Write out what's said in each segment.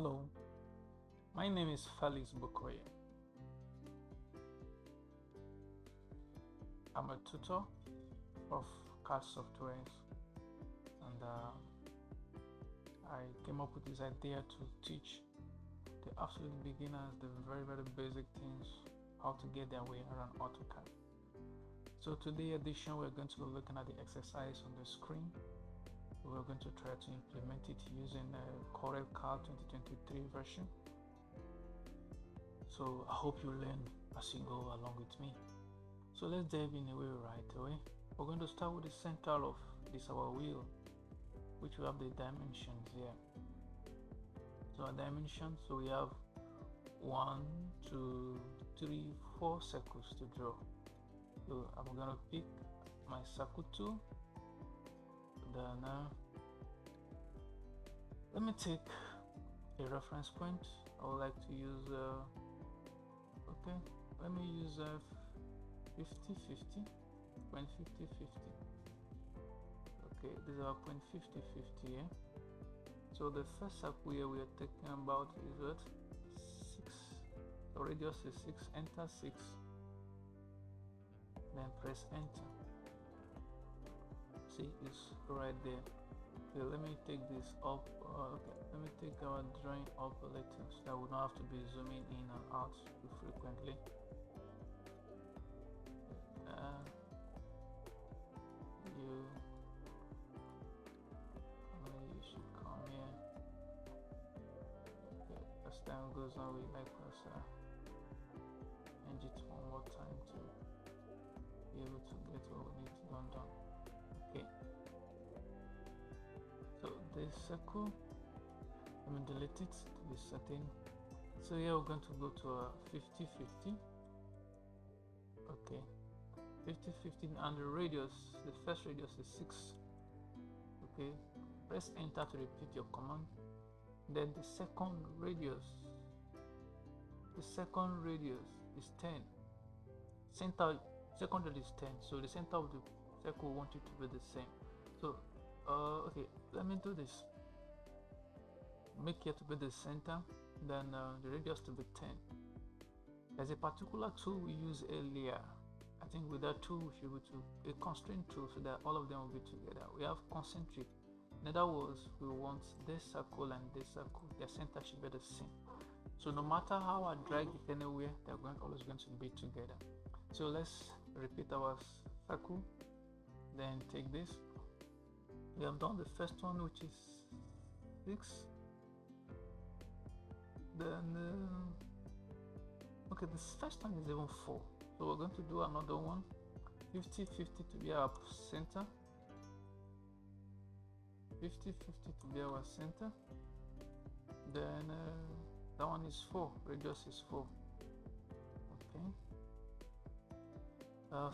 Hello, my name is Felix Bukoye. I'm a tutor of CAD softwares, and I came up with this idea to teach the absolute beginners the very basic things, how to get their way around AutoCAD. So today's edition, we're going to be looking at the exercise on the screen. We're going to try to implement it using CorelCAD 2023 version. So I hope you learn as you go along with me. So let's dive in right away. We're going to start with the center of this our wheel, which we have the dimensions here. So our dimensions, so we have 1, 2, 3, 4 circles to draw. So I'm going to pick my circle tool. Then let me take a reference point. I would like to use let me use 50-50, point 50-50. Okay, this is our point 50-50 here. So the first circle here we are talking about is what? 6. The radius is 6. Enter 6. Then press enter. See, it's right there. Okay, let me take this up. Let me take our drawing up a little so that we don't have to be zooming in and out too frequently. You should come here. Okay, as time goes on, we like us change it one more time to be able to get what we need to done. Okay, so this circle, let me delete it to be certain. So here we're going to go to a 50-50. Okay, 50-50, and the radius, the first radius is 6. Okay, press enter to repeat your command. Then the second radius is 10. Second radius is 10, so the center of the circle want it to be the same. So okay, let me do this. Make it to be the center, then the radius to be 10. There's a particular tool we used earlier. I think with that tool we should be able to a constraint tool so that all of them will be together. We have concentric. In other words, we want this circle and this circle, their center should be the same. So no matter how I drag it anywhere, they're always going to be together. So let's repeat our circle. Then take this. We have done the first one, which is 6. Then okay, this first one is even 4. So we're going to do another one, 50-50 to be our center. 50-50 to be our center. Then that one is 4. Radius is 4. Okay.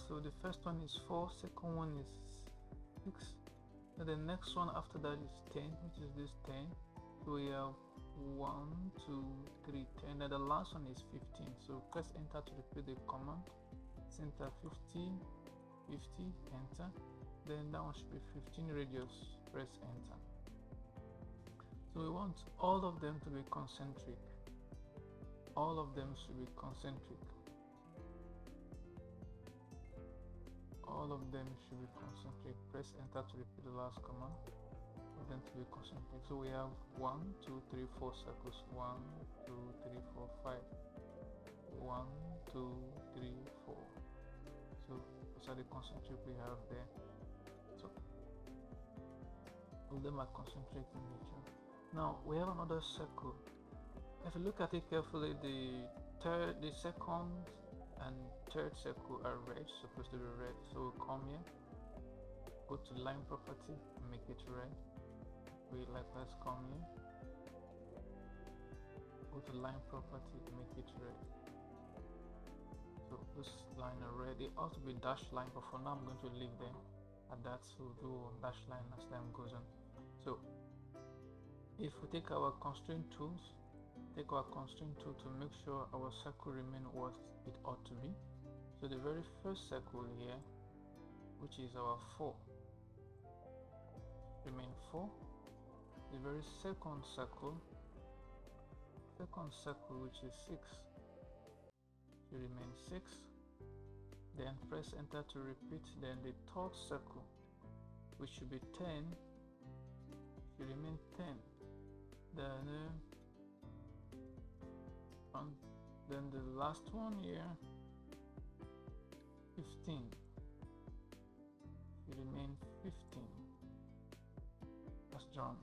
So the first one is 4. Second one is 6. And the next one after that is 10, which is this 10. So we have 1, 2, 3, 10. And the last one is 15. So press enter to repeat the command. Center 50, enter. Then that one should be 15 radius. Press enter. So we want all of them to be concentric. All of them should be concentric. All of them should be concentric. Press enter to repeat the last command for them to be concentric. So we have 1, 2, 3, 4 circles. 1, 2, 3, 4, 5. 1, 2, 3, 4. So those are the concentric we have there. So all of them are concentric in nature. Now we have another circle. If you look at it carefully, the second and third circle are red, supposed to be red. So we come here, go to line property, and make it red. We likewise come here, go to line property, make it red. So this line are red. It ought to be dashed line, but for now I'm going to leave them at that. So we'll do dash line as time goes on. So if we take our constraint tools, to make sure our circle remain what it ought to be. So the very first circle here, which is our 4, remain 4. The very second circle second circle, which is 6, should remain 6. Then press enter to repeat. Then the third circle, which should be 10, should remain 10. Then the last one here, 15, should remain 15. That's drawn.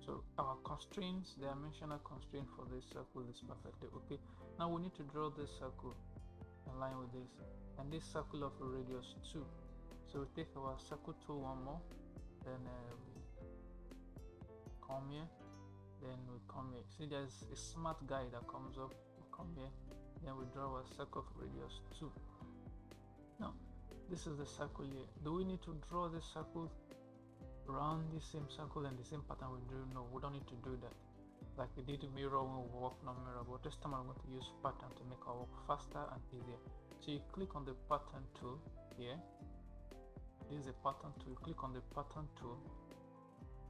So our constraints, the dimensional constraint for this circle is perfectly okay. Now we need to draw this circle in line with this, and this circle of a radius 2. So we take our circle tool one more, then we come here, then we come here. See, there's a smart guy that comes up. We come here, then we draw a circle of radius 2. Now this is the circle here. Do we need to draw this circle around the same circle and the same pattern we do? No, we don't need to do that like we did mirror when we work on mirror, but this time I'm going to use pattern to make our work faster and easier. So you click on the pattern tool here. This is a pattern tool. You click on the pattern tool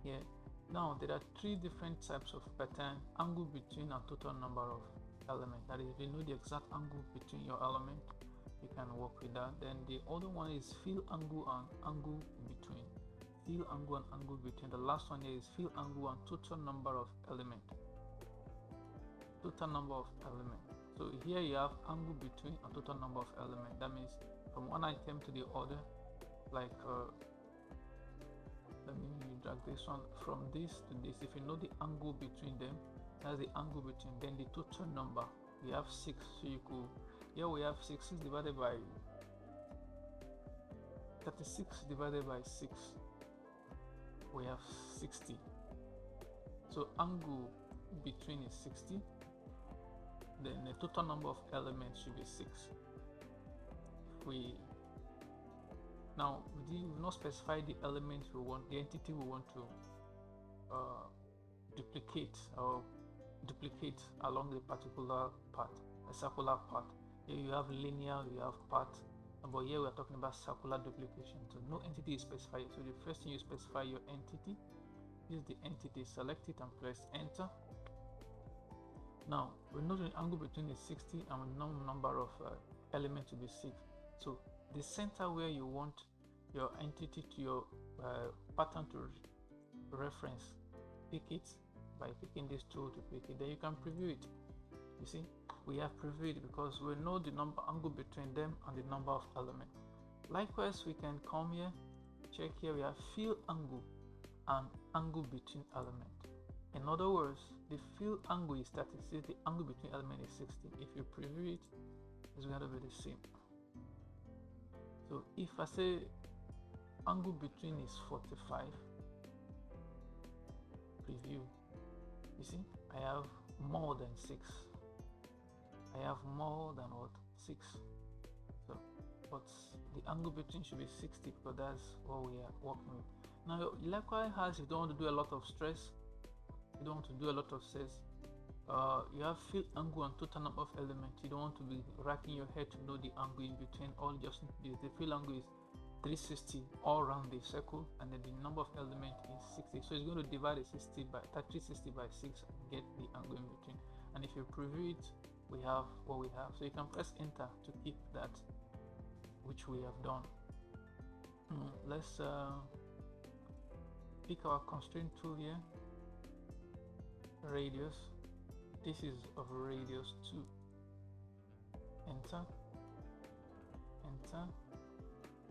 here. Now there are 3 different types of pattern: angle between and total number of elements. That is, if you know the exact angle between your element, you can work with that. Then the other one is fill angle and angle between. Fill angle and angle between. The last one here is fill angle and total number of element. Total number of element. So here you have angle between and total number of element. That means from one item to the other, like let me drag this one from this to this. If you know the angle between them, that's the angle between. Then the total number, we have 6. So you could, here we have 6 divided by 36 divided by 6, we have 60. So angle between is 60. Then the total number of elements should be 6. Now we will not specify the element we want, the entity we want to duplicate along the particular path, a circular path. Here you have linear, you have path, but here we are talking about circular duplication. So no entity is specified. So the first thing, you specify your entity. This is the entity. Select it and press enter. Now we know the angle between is 60 and we know the number of elements to be 6. So the center where you want your entity to your pattern to reference, pick it by picking this tool to pick it. Then you can preview it. You see, we have previewed because we know the number angle between them and the number of elements. Likewise, we can come here, check here, we have fill angle and angle between element. In other words, the fill angle is 36, the angle between element is 60. If you preview it, it's going to be the same. So if I say angle between is 45, preview, you see, I have more than 6. I have more than what? 6. So, but the angle between should be 60 because that's what we are working with. Now, likewise, as you don't want to do a lot of stress, you don't want to do a lot of stress, you have fill angle and total number of elements. You don't want to be racking your head to know the angle in between. All just the fill angle is 360 all around the circle, and then the number of elements is 60. So it's going to divide the 360 by 6 and get the angle in between. And if you preview it, we have what we have. So you can press enter to keep that which we have done. Let's pick our constraint tool here, radius. This is of radius 2. Enter. Enter.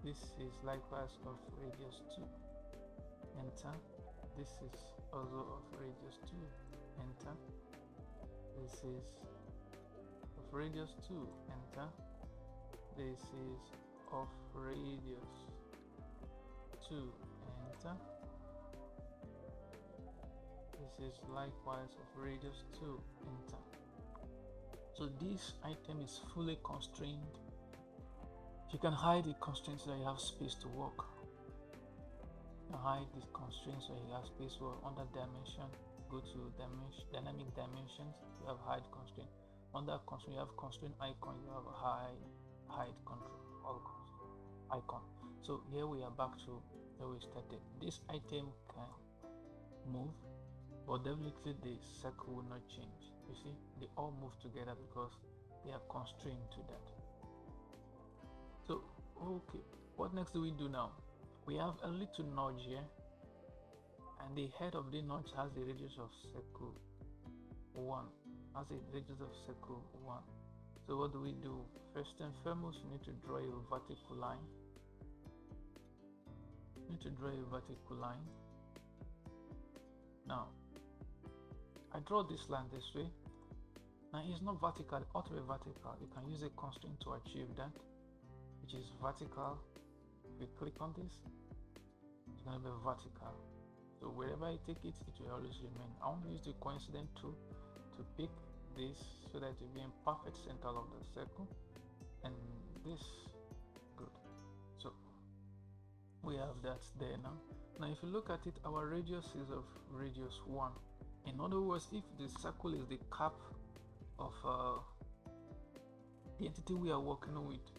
This is likewise of radius 2. Enter. This is also of radius 2. Enter. This is of radius 2. Enter. This is of radius 2. Enter. This is likewise of radius 2. Enter. So this item is fully constrained. You can hide the constraints so that you have space to work. You can hide these constraints so you have space to work. Under dimension, go to dynamic dimensions, you have hide constraint. Under constraint, you have constraint icon, you have a hide control, all constraint icon. So here we are back to where we started. This item can move, but definitely the circle will not change. You see, they all move together because they are constrained to that. So okay, what next do we do now? We have a little notch here, and the head of the notch has the radius of circle 1, has a radius of circle 1. So what do we do? First and foremost, we need to draw a vertical line. Now I draw this line this way. Now it's not vertical, it ought to be vertical. You can use a constraint to achieve that, which is vertical. If we click on this, it's going to be vertical. So wherever I take it, it will always remain. I want to use the coincident tool to pick this so that it will be in perfect center of the circle, and this, good. So we have that there now. Now if you look at it, our radius is of radius 1. In other words, if the circle is the cap of the entity we are working with,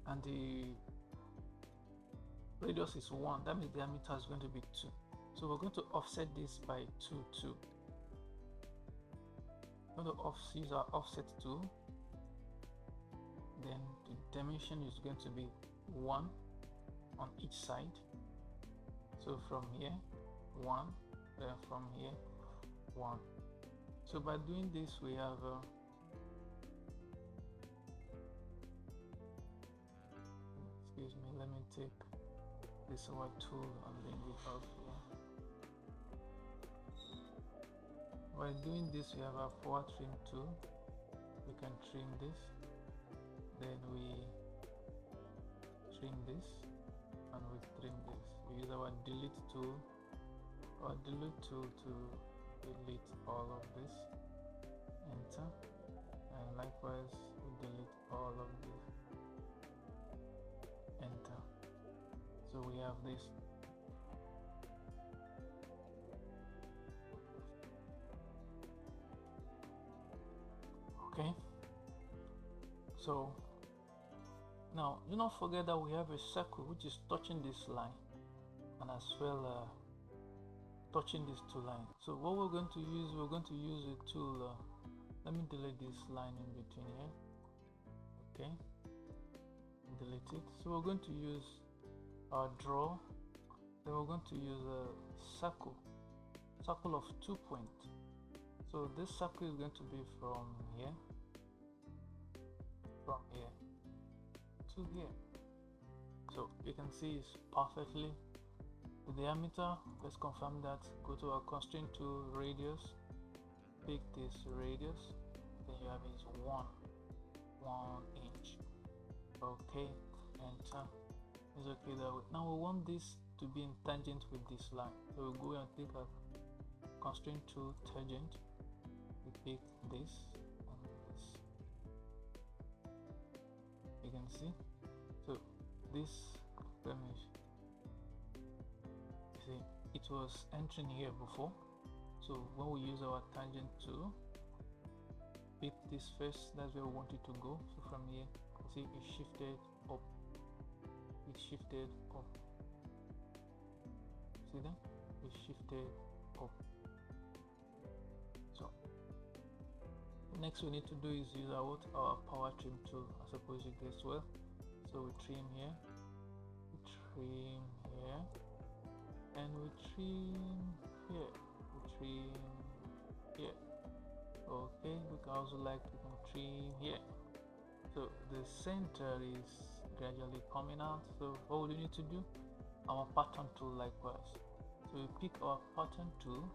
and the radius is 1, that means the diameter is going to be 2. So we're going to offset this by 2. We're going to use our offset tool. Then the dimension is going to be 1 on each side. So from here 1, then from here 1. So by doing this, we have excuse me, let me take this our tool and bring it up here. By doing this, we have our forward trim tool. We can trim this, then we trim this, and we trim this. We use our delete tool to delete all of this. Enter, and likewise we delete all of this. Enter. So we have this. Okay, so now do not forget that we have a circle which is touching this line, and as well touching these two lines. So what we're going to use a tool. Let me delete this line in between here. Okay, delete it. So we're going to use our draw. Then we're going to use a circle of 2 points. So this circle is going to be from here to here. So you can see it's perfectly the diameter. Let's confirm that. Go to our constraint tool, radius, pick this radius, then you have is 1 inch. Okay, enter. It's okay that way. Now we want this to be in tangent with this line, so we'll go and pick a constraint tool, tangent. We pick this and this. You can see. So this, let me see, it was entering here before. So when we use our tangent tool, pick this first. That's where we want it to go. So from here, see, it shifted up. See that? It shifted up. So next we need to do is use our power trim tool. I suppose you guessed well. So we trim here, and we trim here. Okay, we can also trim here. So the center is gradually coming out. So what we need to do? Our pattern tool likewise. So we pick our pattern tool,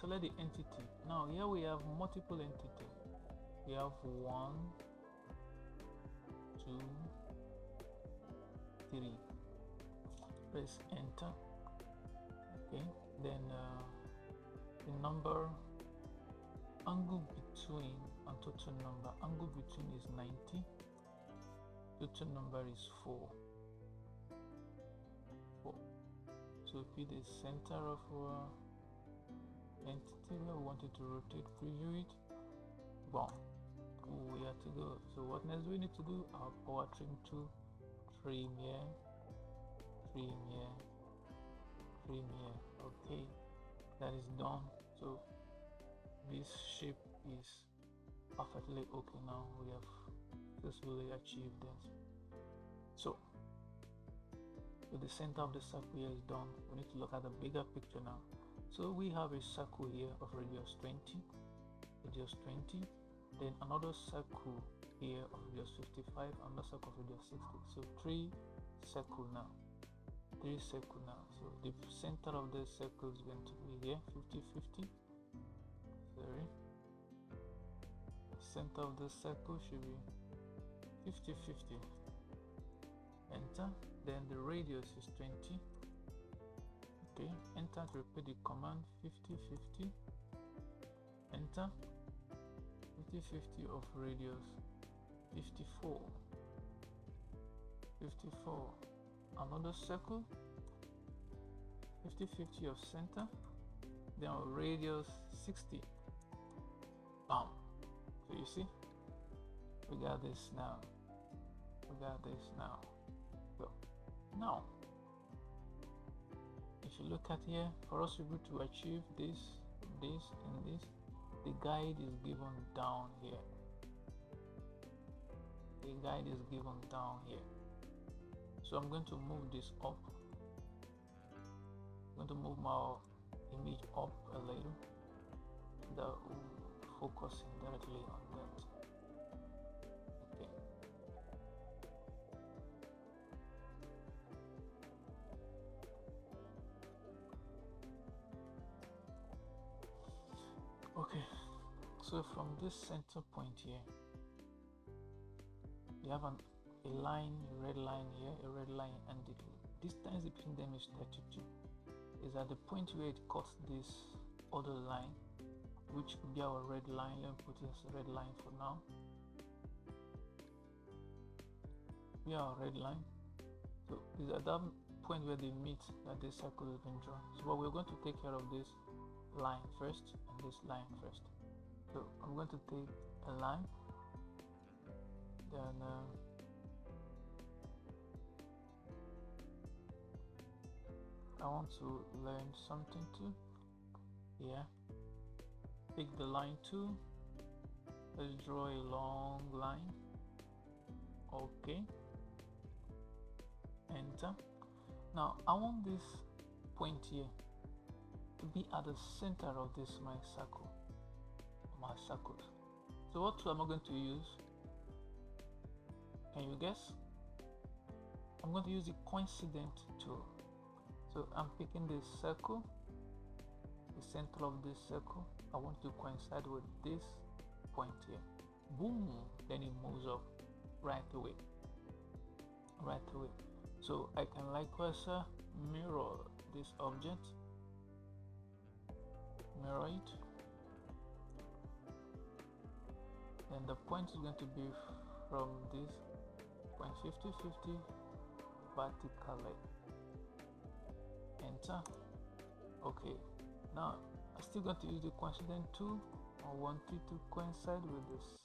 select the entity. Now here we have multiple entities. We have 1, 2, 3. Press enter. Okay, then the number, angle between and total number. Angle between is 90. Total number is 4. So pick the center of our entity where we wanted to rotate, preview it. Boom. We have to go. So what next do we need to do? Our power trim tool, trim here. Okay. that is done. So this shape is perfectly okay now. We have successfully achieved that. So the center of the circle here is done. We need to look at the bigger picture now. So we have a circle here of radius 20, then another circle here of radius 55, another circle of radius 60. So three circle now. So the center of the circle is going to be here 50-50. Sorry. Center of the circle should be 50-50. Enter. Then the radius is 20. Okay, enter to repeat the command 50-50. Enter. 50-50 of radius 54. Another circle 50-50 of center, then radius 60. Bam. So you see, we got this now. So now if you look at here, for us to be able to achieve this, and this, the guide is given down here. So I'm going to move this up. I'm going to move my image up a little. That will focus directly on that. Okay, so from this center point here, you have a line, a red line here, a red line, and the distance between them is 32. Is at the point where it cuts this other line, which could be our red line. Let me put this red line for now. We are red line. So it's at that point where they meet that this circle has been drawn. So we're going to take care of this line first and this line first. So I'm going to take a line, then I want to learn something too. Yeah, pick the line too. Let's draw a long line. Okay, enter. Now I want this point here to be at the center of this my circles. So what tool am I going to use? Can you guess? I'm going to use the coincident tool. So I'm picking this circle, the center of this circle. I want to coincide with this point here. Boom! Then it moves up right away. So I can likewise mirror this object. Mirror it. Then the point is going to be from this point 50-50 vertically. Enter. Okay, now I'm still going to use the coincident tool. I want it to coincide with this.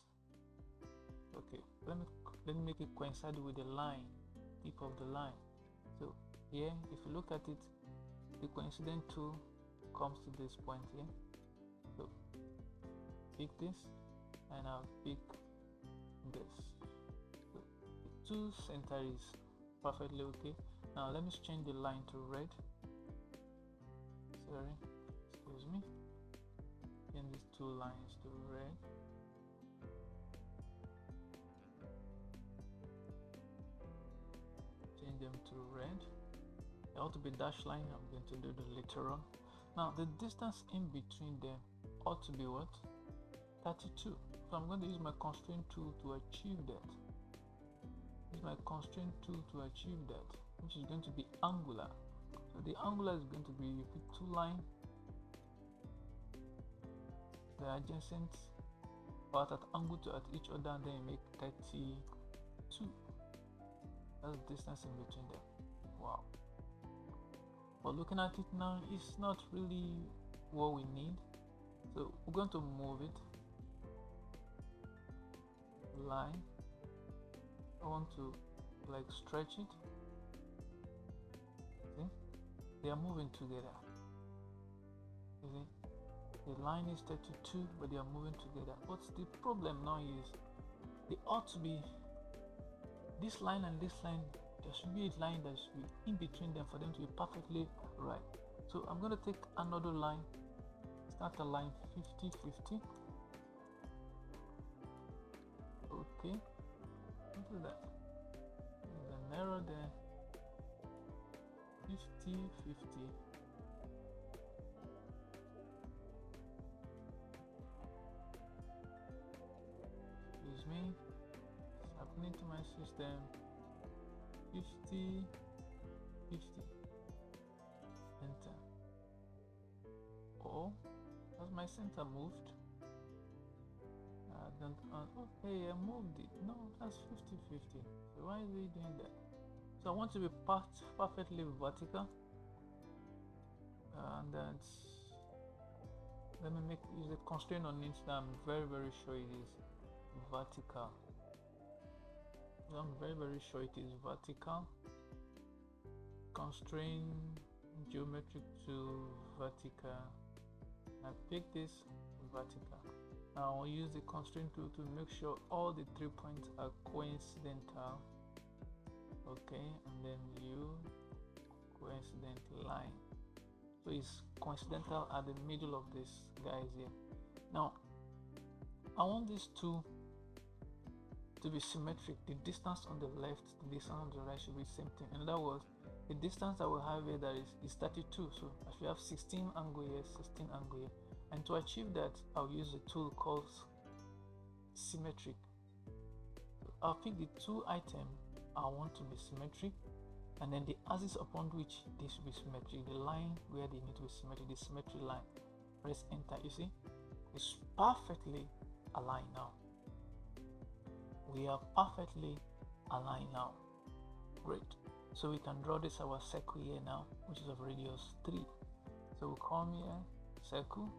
Okay, let me make it coincide with the line, tip of the line. So here, if you look at it, the coincident tool comes to this point here. So pick this, and I'll pick this. So the two center is perfectly okay. Now let me change the line to red. Sorry, excuse me. And these two lines to red. Change them to red. They ought to be dashed line. I'm going to do that later on. Now the distance in between them ought to be what? 32. So I'm going to use my constraint tool to achieve that. Which is going to be angular. So the angular is going to be, you put two lines, the adjacent, or at angle to at each other, and then you make 32. That's the distance in between them. Wow. But looking at it now, it's not really what we need. So we're going to move it. Line. I want to like stretch it. See? They are moving together. You see, the line is 32, but they are moving together. What's the problem now is they ought to be this line and this line. There should be a line that should be in between them for them to be perfectly right. So I'm going to take another line, start a line 50 50. Okay, do that. There's an error there. 50 50. Excuse me, it's happening to my system. 50 50. Enter. Oh, has my center moved? I don't okay, I moved it. No, that's 50 50. So why is it doing that? So I want to be perfectly vertical, and that's, let me use a constraint on it that I'm very sure it is vertical. I'm very sure it is vertical. Constraint geometric to vertical. I pick this vertical. Now I'll use the constraint tool to make sure all the 3 points are coincidental. Okay, and then coincident line. So it's coincidental at the middle of this guys here. Now I want these two to be symmetric. The distance on the left, the distance on the right should be the same thing. In other words, the distance I will have here that is 32. So I should have 16 angle here, 16 angle here. And to achieve that, I'll use a tool called symmetric. So I'll pick the two items I want to be symmetric, and then the axis upon which they should be symmetric, the line where they need to be symmetric, the symmetry line. Press enter. You see, it's perfectly aligned now. We are perfectly aligned now. Great. So we can draw this our circle here now, which is of radius 3. So we'll come here, circle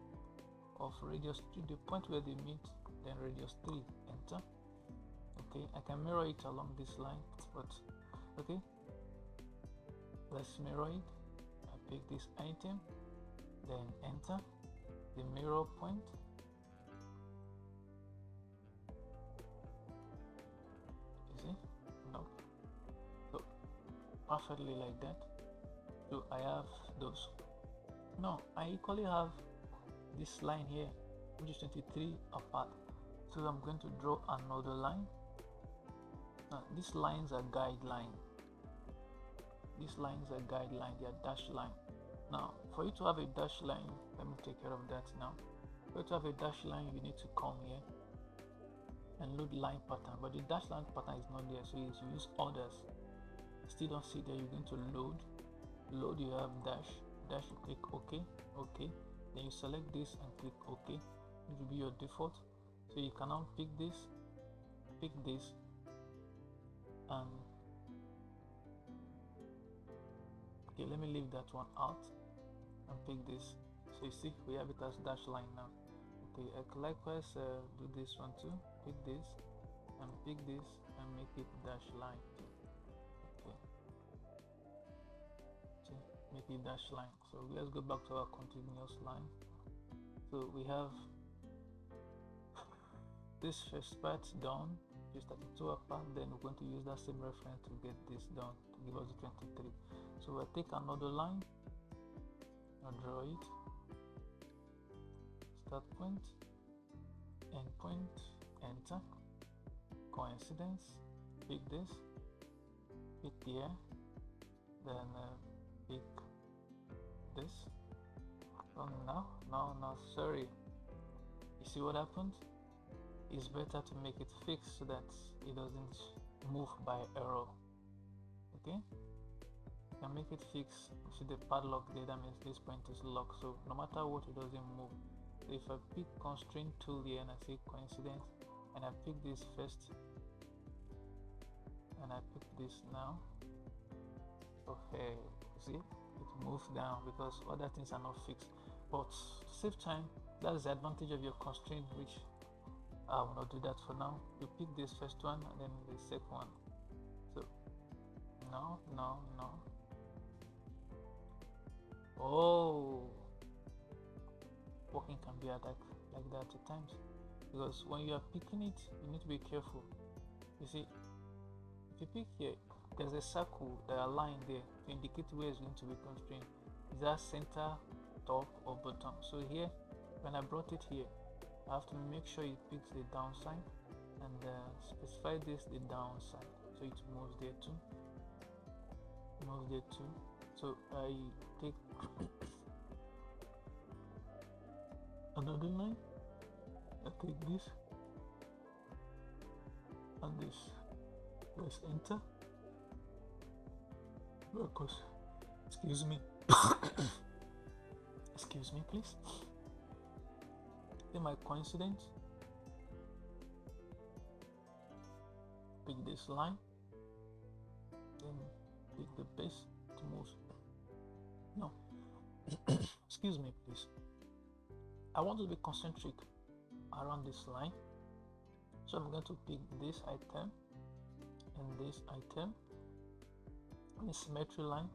of radius 3, the point where they meet, then radius 3, enter. Okay, I can mirror it along this line, but okay, let's mirror it. I pick this item, then enter the mirror point. No, so perfectly like that. So I have those. Now I equally have this line here, which is 23 apart. So I'm going to draw another line. Now these lines are guideline. These lines are guideline. They are dashed line. Now for you to have a dashed line, let me take care of that now. For you to have a dashed line, you need to come here and load line pattern, but the dash line pattern is not there, so you use others. Still don't see there. You're going to load, you have dash, you click OK, then you select this and click OK. It will be your default. So you can now pick this, and okay, let me leave that one out and pick this. So you see we have it as dash line now. Okay, likewise do this one too. Pick this and pick this and make it dash line. Okay, so make it dash line. So let's go back to our continuous line. So we have this first part done, just 32 apart. Then we're going to use that same reference to get this done to give us the 23. So we'll take another line, I'll draw it. Start point, end point, enter, coincidence, pick this, pick here, then pick this. Oh no, sorry. You see what happened? It's better to make it fixed so that it doesn't move by error. Okay? You can make it fixed. You see the padlock there, that means this point is locked, so no matter what, it doesn't move. So if I pick constraint tool here and I say coincidence, and I pick this first, and I pick this now, okay, see, it moves down because other things are not fixed. But to save time, that's the advantage of your constraint, which I will not do that for now. You pick this first one and then the second one. So no. Oh, be like that at times, because when you are picking it, you need to be careful. You see, if you pick here, there's a circle that are lying there to indicate where it's going to be constrained. Is that center, top, or bottom? So here, when I brought it here, I have to make sure it picks the downside and specify this the downside, so it moves there too. So I take another line, I take this and this, press enter, because excuse me excuse me please. Then my coincidence, pick this line, then pick the base to move. No, excuse me please. I want to be concentric around this line, so I'm going to pick this item and this item on the symmetry line.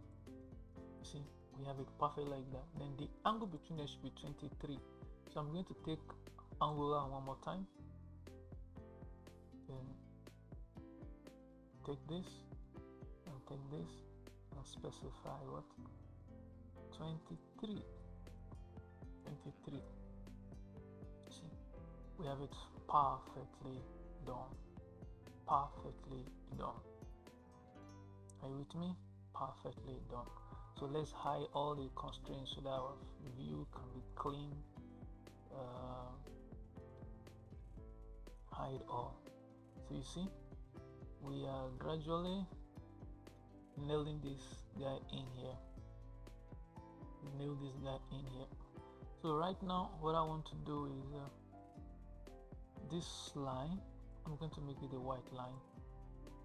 See, we have it perfect like that. Then the angle between them should be 23. So I'm going to take angular one more time, then take this and specify what? 23. See, we have it perfectly done. Are you with me? Perfectly done. So let's hide all the constraints so that our view can be clean. Hide all. So you see, we are gradually nailing this guy in here. Nail this guy in here. So right now, what I want to do is this line, I'm going to make it a white line,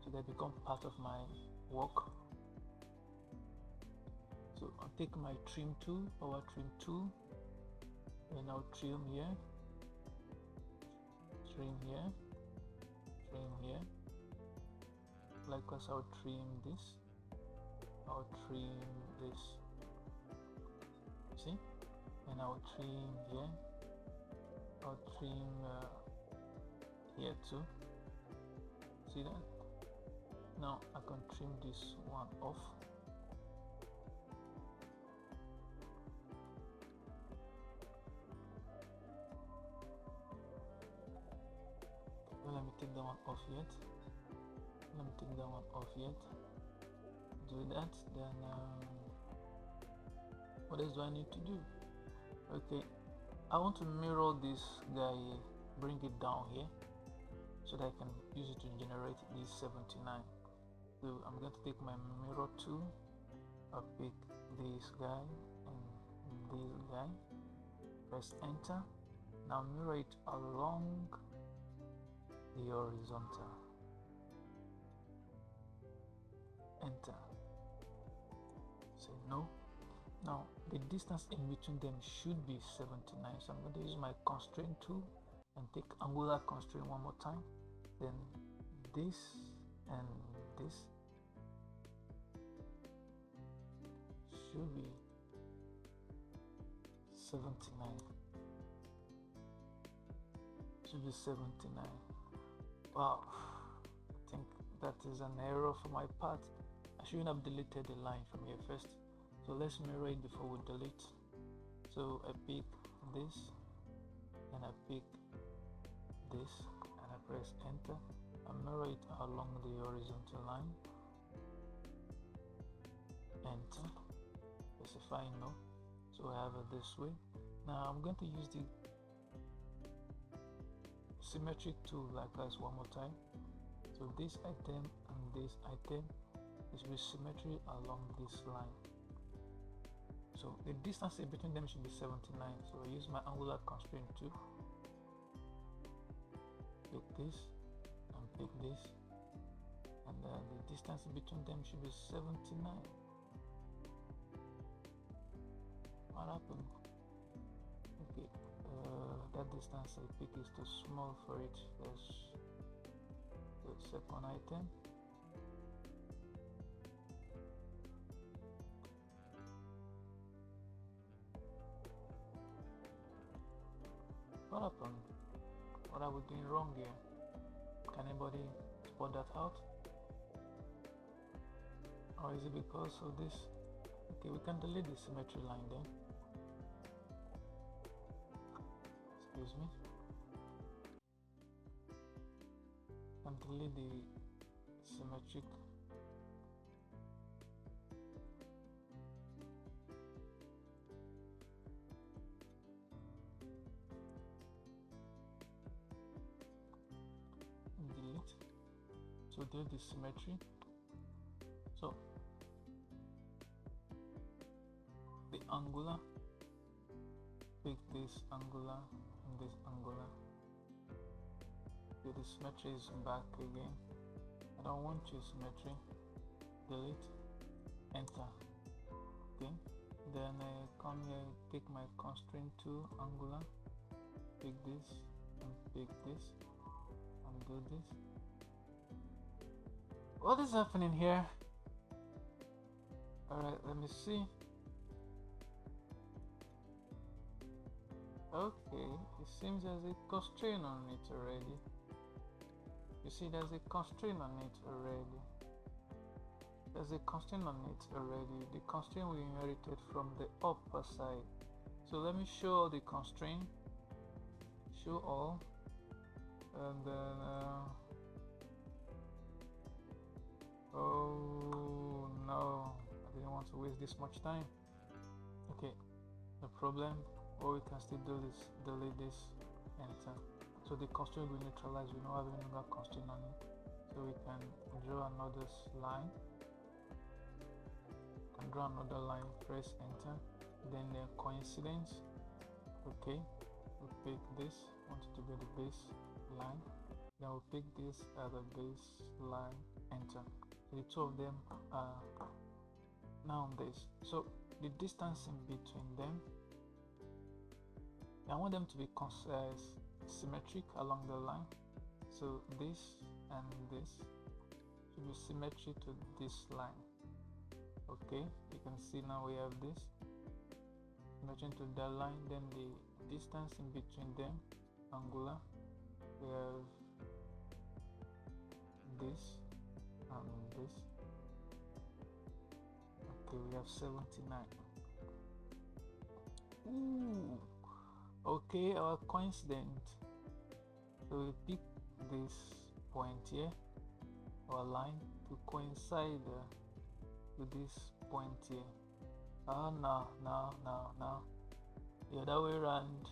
so that become part of my work. So I'll take my trim tool, power trim tool, and I'll trim here, likewise I'll trim this, see, and I'll trim here, I'll trim here too, see that? Now I can trim this one off. Let me take that one off yet. Do that, then what else do I need to do? Okay, I want to mirror this guy here, bring it down here, so that I can use it to generate this 79. So I'm going to take my mirror tool, I'll pick this guy and this guy, press enter. Now mirror it along the horizontal, enter, say no. Now the distance in between them should be 79, so I'm going to use my constraint tool and take angular constraint one more time, then this and this should be 79, Wow, I think that is an error for my part. I shouldn't have deleted the line from here first. So let's mirror it before we delete. So I pick this, and I pick this, and I press enter. I mirror it along the horizontal line. Enter. Specify no. So I have it this way. Now I'm going to use the symmetric tool likewise one more time. So this item and this item is with symmetry along this line. So the distance in between them should be 79. So I use my angular constraint tool. Pick this and pick this, and the distance in between them should be 79. What happened? Okay, that distance I pick is too small for it. There's the second item. What happened? What are we doing wrong here? Can anybody spot that out? Or is it because of this? Okay, we can delete the symmetry line then. Excuse me. And delete the symmetric. Delete. So delete the symmetry. So the angular, pick this angular and this angular. Okay, the symmetry is back again. I don't want your symmetry. Delete, enter. Okay, then I come here, pick my constraint tool, angular, pick this and pick this and do this. What is happening here? Alright, let me see. Okay, it seems there's a constraint on it already. You see, there's a constraint on it already. There's a constraint on it already. The constraint we inherited from the upper side. So let me show all the constraint. Show all. And then oh no, I didn't want to waste this much time. Okay, no problem. What we can still do is delete this, enter. So the constraint will neutralize. We don't have any longer constraint on it. So we can draw another line. And draw another line. Press enter. Then the coincidence. Okay. We pick this. Want it to be the base line. Then we'll pick this as a base line. Enter. So the two of them are now on this. So the distance in between them, I want them to be symmetric along the line. So this and this should be symmetric to this line. Okay, you can see now we have this symmetric to that line. Then the distance in between them, angular, we have this and this. Okay, we have 79. Ooh. Okay, our coincident. So we pick this point here, our line, to coincide with this point here. No. The other way around.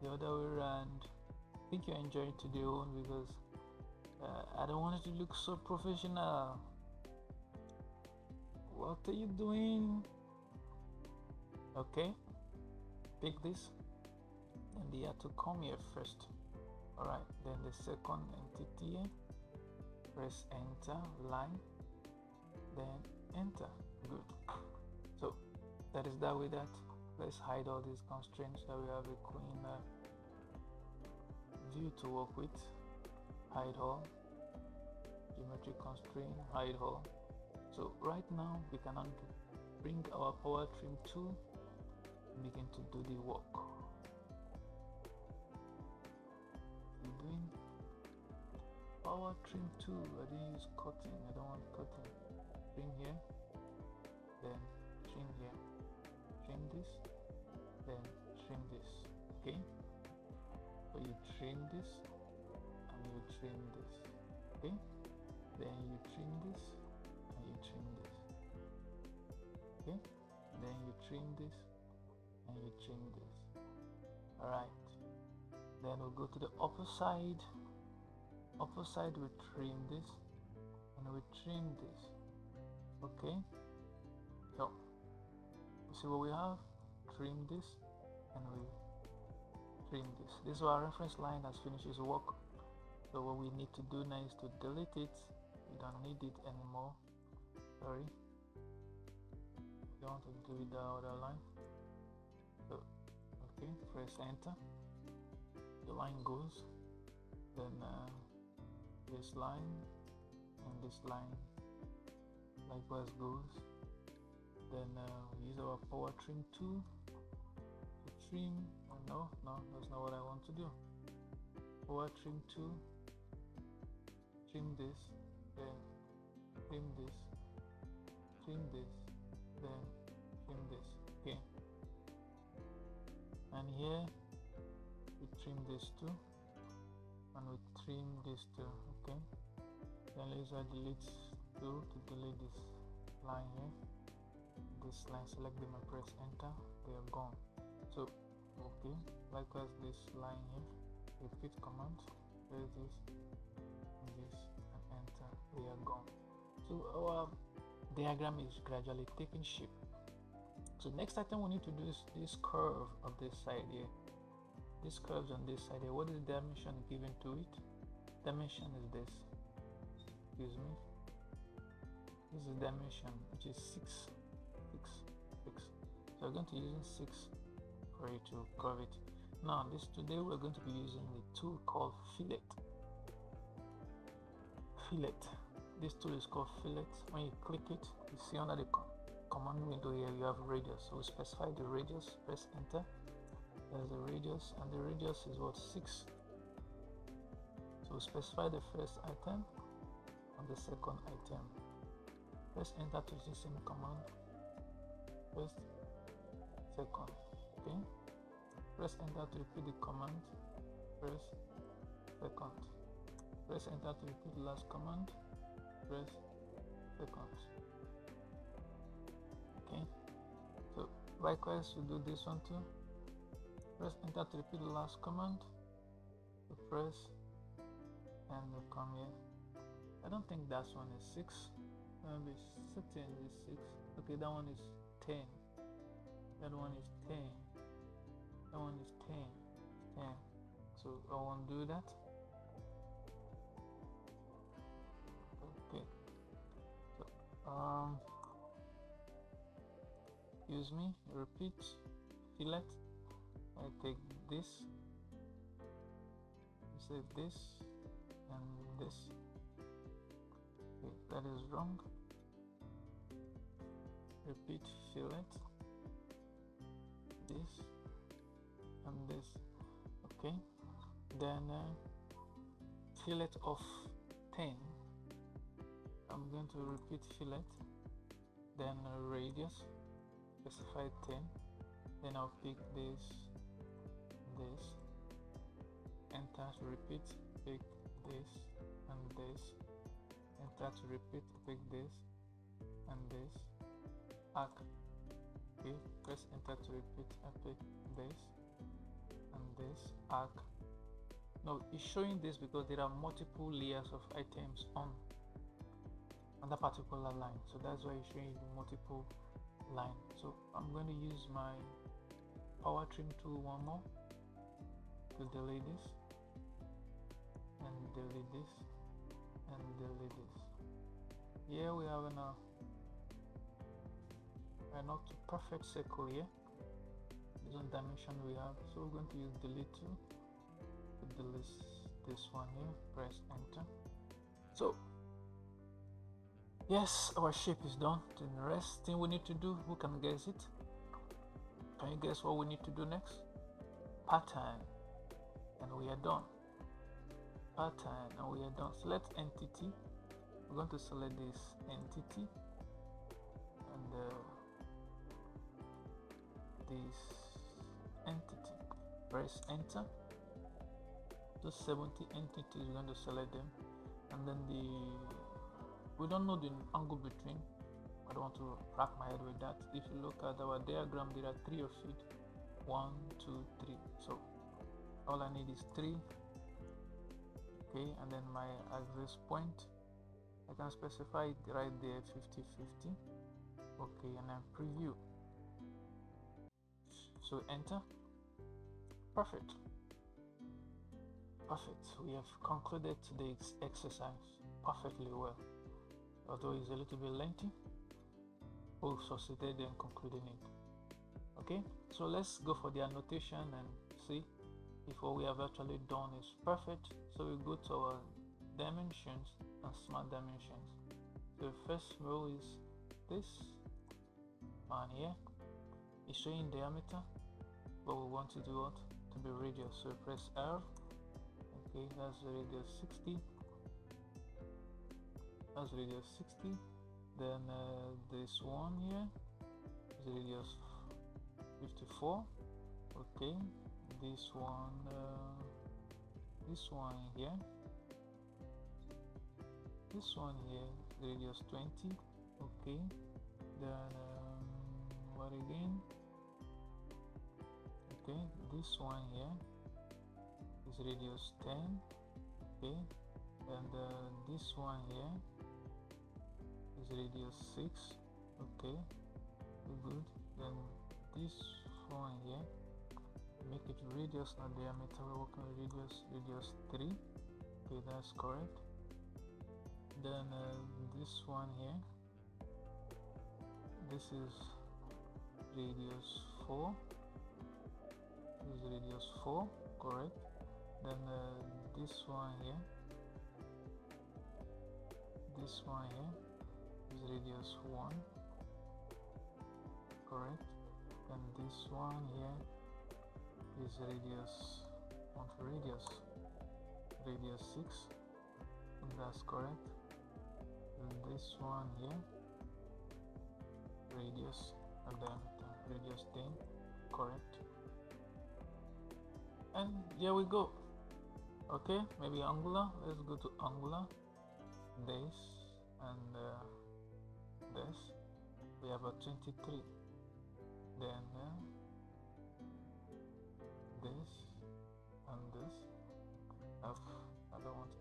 I think you're enjoying today one because I don't want it to look so professional. What are you doing? Okay. Pick this, and they have to come here first. Alright, then the second entity here, press enter, line, then enter. Good. So that is that with that. Let's hide all these constraints so we have a clean view to work with. Hide all, geometric constraint, hide all. So right now we can bring our power trim tool, begin to do the work. We're doing power trim tool. I didn't use cutting. I don't want cutting. Trim here, then trim here. Trim this, then trim this. Okay. So you trim this and you trim this. Okay. Then you trim this and you trim this. Okay. Then you trim this and you trim this. Alright, then we'll go to the upper side. We trim this and we trim this. Okay, so you see what we have? Trim this and we trim this. This is our reference line has finished its work. So what we need to do now is to delete it. We don't need it anymore. Sorry, we don't want to do it the other line. So okay, press enter. The line goes, then this line and this line likewise goes. Then we use our power trim tool to trim and No, that's not what I want to do. Power trim tool, trim this, then trim this, trim this, then trim this. Okay, and here we trim this too, and we trim this too. Okay, then laser delete tool to delete this line here, this line, select them and press enter, they are gone. So okay, likewise this line here, repeat command, press this and enter, they are gone. So our diagram is gradually taking shape. So next item we need to do is this curve of this side here. This curves on this side here, what is the dimension given to it? Dimension is this, excuse me, this is dimension, which is 6. So we're going to use 6 for it to curve it. Now today we're going to be using the tool called fillet. This tool is called fillet. When you click it, you see under the command window here you have radius. So we specify the radius, press enter. There's the radius, and the radius is what, 6. So we specify the first item and the second item. Press enter to the same command. First, second. Okay. Press enter to repeat the command. Press second. Press enter to repeat the last command. Press second. Okay. So likewise we do this one too. Press enter to repeat the last command. So press and we come here. I don't think that one is 6. Maybe certain is 6. Okay, that one is 10. That one is 10. That one is 10. So I won't do that. Okay. So excuse me, repeat, fillet. I take this, say this and this. Okay, that is wrong. Repeat, fillet, this and this. Okay, then fillet of 10. I'm going to repeat fillet, then radius, specify 10, then I'll pick this, enter to repeat, pick this and this, enter to repeat, pick this and this, arc. Okay, press enter to repeat and pick this and this, arc. No, it's showing this because there are multiple layers of items on that particular line, so that's why it's showing you multiple line. So I'm going to use my power trim tool one more to delete this and delete this and delete this. Here we have a not perfect circle here. This one dimension we have, so we're going to use delete tool to delete this one here. Press enter. So yes, our shape is done. The rest thing we need to do, who can guess it? Can you guess what we need to do next? Pattern, and we are done. Pattern, and we are done. Select entity. We're going to select this entity and this entity. Press enter. Those 70 entities, we're going to select them, and then we don't know the angle between. I don't want to wrap my head with that. If you look at our diagram, there are 3 of it. 1, 2, 3. So all I need is 3. Okay, and then my axis point, I can specify it right there, 50-50. Okay, and then preview. So enter. Perfect. We have concluded today's exercise perfectly well. Although it's a little bit lengthy, we've succeeded in concluding it. Okay, so let's go for the annotation and see if what we have actually done is perfect. So we go to our dimensions and smart dimensions. So the first row is this one here. It's showing diameter, but we want to do what? to be radius, so press R. Okay, that's radius 60. That's radius 60. Then this one here is radius 54. Okay, this one here, radius 20. Okay, then what again? Okay, this one here is radius 10. Okay, and this one here is radius 6. Okay, good. Then this one here, make it radius, not diameter. We're working with radius 3. Okay, that's correct. Then this one here, this is radius 4. This is radius 4, correct. Then this one here is radius 1, correct. And this one here is radius 6, and that's correct. And this one here, radius and diameter, radius 10, correct. And here we go. Okay, maybe angular. Let's go to angular. This and this. We have a 23. Then this and this. I don't want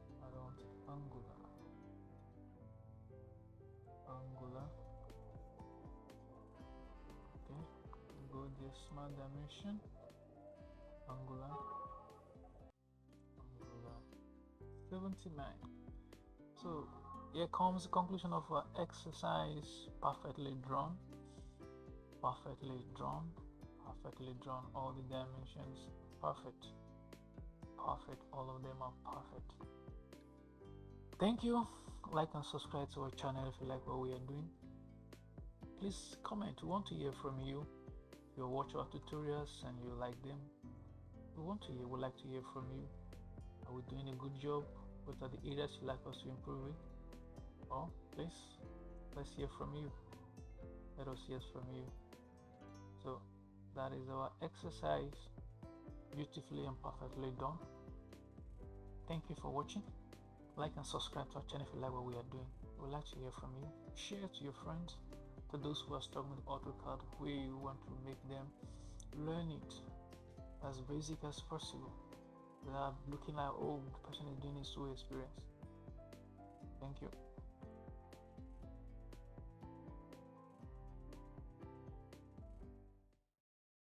angular. Okay, go decimal dimension. Angular 79. So here comes the conclusion of our exercise. Perfectly drawn, all the dimensions perfect, all of them are perfect. Thank you. Like and subscribe to our channel if you like what we are doing. Please comment. We want to hear from you. If you watch our tutorials and you like them, we'd like to hear from you. Are we doing a good job? What are the areas you'd like us to improve in? Or please, let's hear from you. Let us hear from you. So that is our exercise, beautifully and perfectly done. Thank you for watching. Like and subscribe to our channel if you like what we are doing. We'd like to hear from you. Share to your friends, to those who are struggling with AutoCAD, where you want to make them learn it as basic as possible without looking like, oh, the person is doing it so experienced. Thank you.